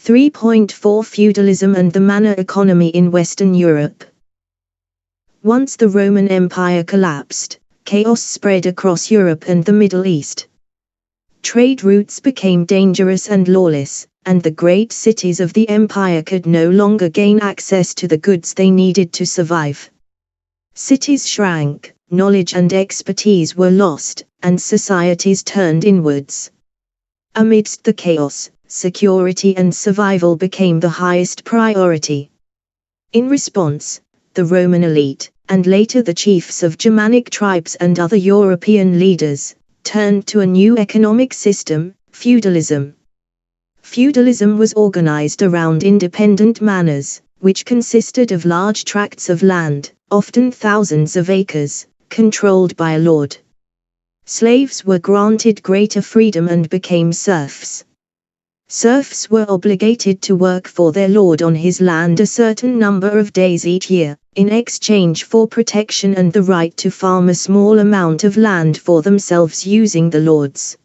3.4 Feudalism and the manor economy in Western Europe. Once the Roman Empire collapsed, chaos spread across Europe and the Middle East. Trade routes became dangerous and lawless, and the great cities of the empire could no longer gain access to the goods they needed to survive. Cities shrank, knowledge and expertise were lost, and societies turned inwards. Amidst the chaos, security and survival became the highest priority. In response, the Roman elite, and later the chiefs of Germanic tribes and other European leaders, turned to a new economic system, feudalism. Feudalism was organized around independent manors, which consisted of large tracts of land, often thousands of acres, controlled by a lord. Slaves were granted greater freedom and became serfs. Serfs were obligated to work for their lord on his land a certain number of days each year, in exchange for protection and the right to farm a small amount of land for themselves using the lord's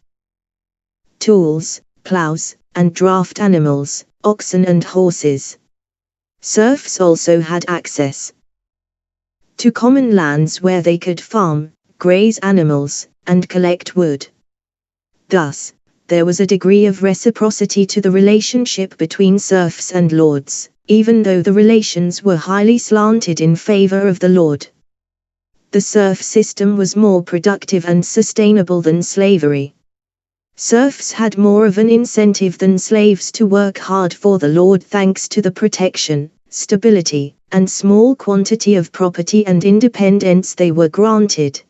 tools, plows, and draft animals, oxen and horses. Serfs also had access to common lands where they could farm, graze animals, and collect wood. Thus, there was a degree of reciprocity to the relationship between serfs and lords, even though the relations were highly slanted in favor of the lord. The serf system was more productive and sustainable than slavery. Serfs had more of an incentive than slaves to work hard for the lord thanks to the protection, stability, and small quantity of property and independence they were granted.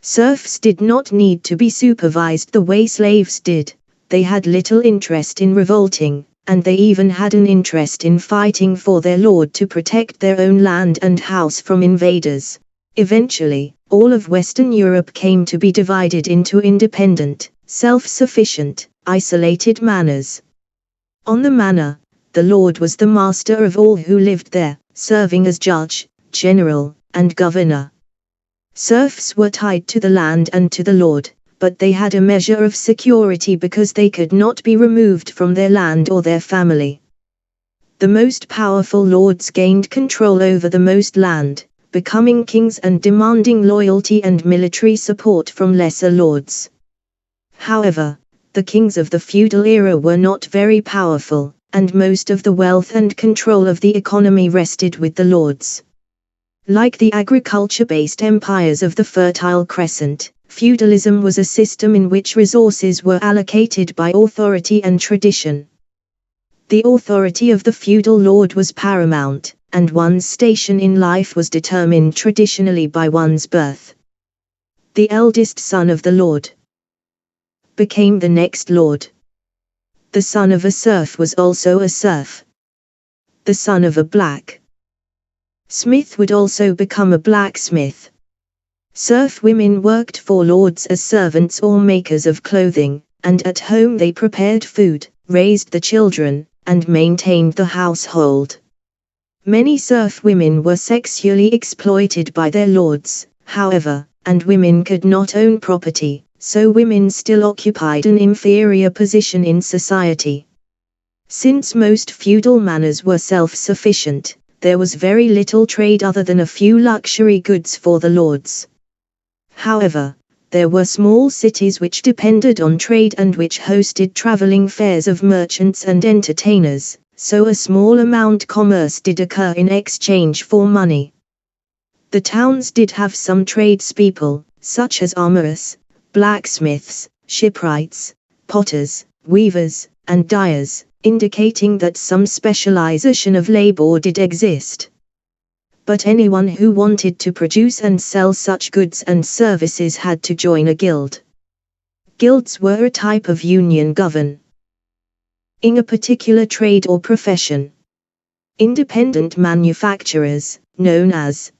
Serfs did not need to be supervised the way slaves did, they had little interest in revolting, and they even had an interest in fighting for their lord to protect their own land and house from invaders. Eventually, all of Western Europe came to be divided into independent, self-sufficient, isolated manors. On the manor, the lord was the master of all who lived there, serving as judge, general, and governor. Serfs were tied to the land and to the lord, but they had a measure of security because they could not be removed from their land or their family. The most powerful lords gained control over the most land, becoming kings and demanding loyalty and military support from lesser lords. However, the kings of the feudal era were not very powerful, and most of the wealth and control of the economy rested with the lords. Like the agriculture-based empires of the Fertile Crescent, feudalism was a system in which resources were allocated by authority and tradition. The authority of the feudal lord was paramount, and one's station in life was determined traditionally by one's birth. The eldest son of the lord became the next lord. The son of a serf was also a serf. The son of a blacksmith would also become a blacksmith. Serf women worked for lords as servants or makers of clothing, and at home they prepared food, raised the children, and maintained the household. Many serf women were sexually exploited by their lords, however, and women could not own property, so women still occupied an inferior position in society. Since most feudal manors were self-sufficient, there was very little trade other than a few luxury goods for the lords. However, there were small cities which depended on trade and which hosted traveling fairs of merchants and entertainers, so a small amount commerce did occur in exchange for money. The towns did have some tradespeople, such as armorers, blacksmiths, shipwrights, potters, weavers, and dyers, indicating that some specialization of labor did exist. But anyone who wanted to produce and sell such goods and services had to join a guild. Guilds were a type of union governing a particular trade or profession. Independent manufacturers, known as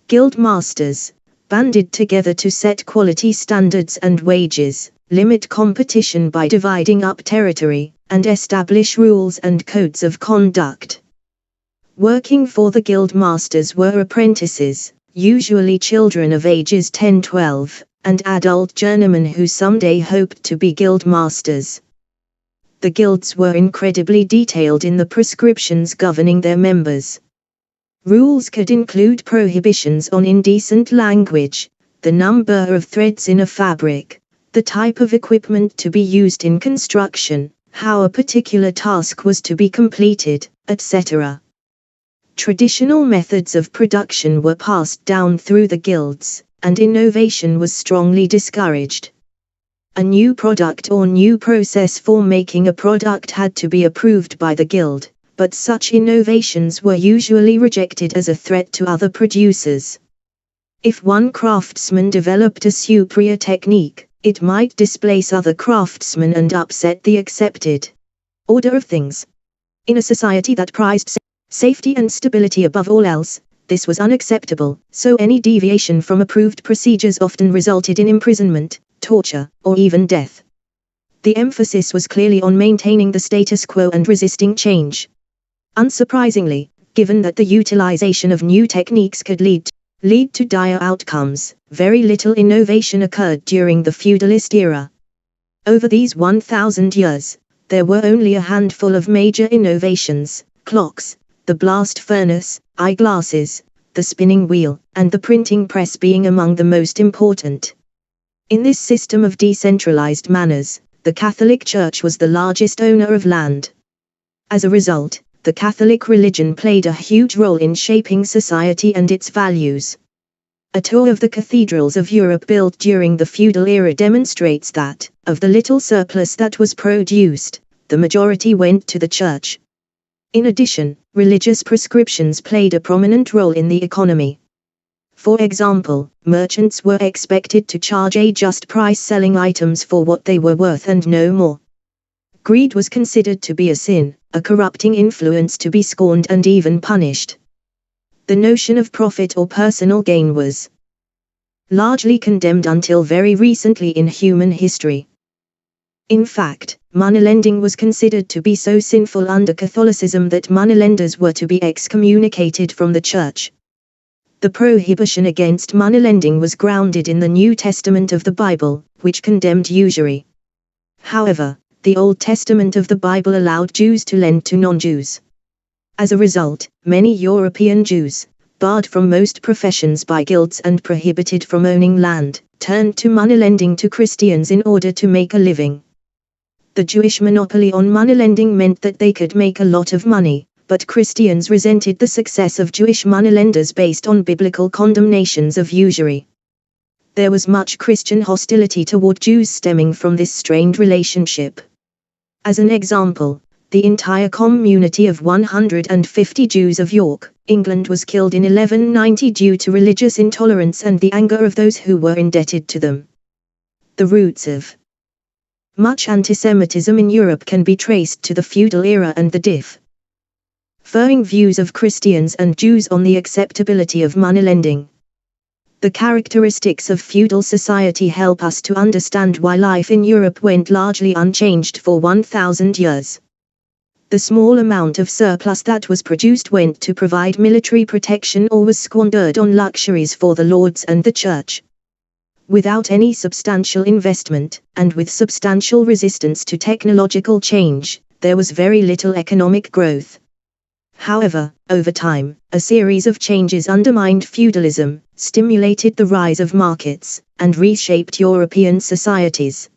guild masters, banded together to set quality standards and wages, limit competition by dividing up territory, and establish rules and codes of conduct. Working for the guild masters were apprentices, usually children of ages 10-12, and adult journeymen who someday hoped to be guild masters. The guilds were incredibly detailed in the prescriptions governing their members. Rules could include prohibitions on indecent language, the number of threads in a fabric, the type of equipment to be used in construction, how a particular task was to be completed, etc. Traditional methods of production were passed down through the guilds, and innovation was strongly discouraged. A new product or new process for making a product had to be approved by the guild, but such innovations were usually rejected as a threat to other producers. If one craftsman developed a superior technique, it might displace other craftsmen and upset the accepted order of things. In a society that prized safety and stability above all else, this was unacceptable, so any deviation from approved procedures often resulted in imprisonment, torture, or even death. The emphasis was clearly on maintaining the status quo and resisting change. Unsurprisingly, given that the utilization of new techniques could lead to dire outcomes, very little innovation occurred during the feudalist era. Over these 1,000 years, there were only a handful of major innovations: clocks, the blast furnace, eyeglasses, the spinning wheel, and the printing press being among the most important. In this system of decentralized manors, the Catholic Church was the largest owner of land. As a result, the Catholic religion played a huge role in shaping society and its values. A tour of the cathedrals of Europe built during the feudal era demonstrates that, of the little surplus that was produced, the majority went to the church. In addition, religious prescriptions played a prominent role in the economy. For example, merchants were expected to charge a just price selling items for what they were worth and no more. Greed was considered to be a sin, a corrupting influence to be scorned and even punished. The notion of profit or personal gain was largely condemned until very recently in human history. In fact, moneylending was considered to be so sinful under Catholicism that moneylenders were to be excommunicated from the church. The prohibition against moneylending was grounded in the New Testament of the Bible, which condemned usury. However, the Old Testament of the Bible allowed Jews to lend to non-Jews. As a result, many European Jews, barred from most professions by guilds and prohibited from owning land, turned to moneylending to Christians in order to make a living. The Jewish monopoly on moneylending meant that they could make a lot of money, but Christians resented the success of Jewish moneylenders based on biblical condemnations of usury. There was much Christian hostility toward Jews stemming from this strained relationship. As an example, the entire community of 150 Jews of York, England was killed in 1190 due to religious intolerance and the anger of those who were indebted to them. The roots of much antisemitism in Europe can be traced to the feudal era and the differing views of Christians and Jews on the acceptability of moneylending. The characteristics of feudal society help us to understand why life in Europe went largely unchanged for 1,000 years. The small amount of surplus that was produced went to provide military protection or was squandered on luxuries for the lords and the church. Without any substantial investment, and with substantial resistance to technological change, there was very little economic growth. However, over time, a series of changes undermined feudalism, stimulated the rise of markets, and reshaped European societies.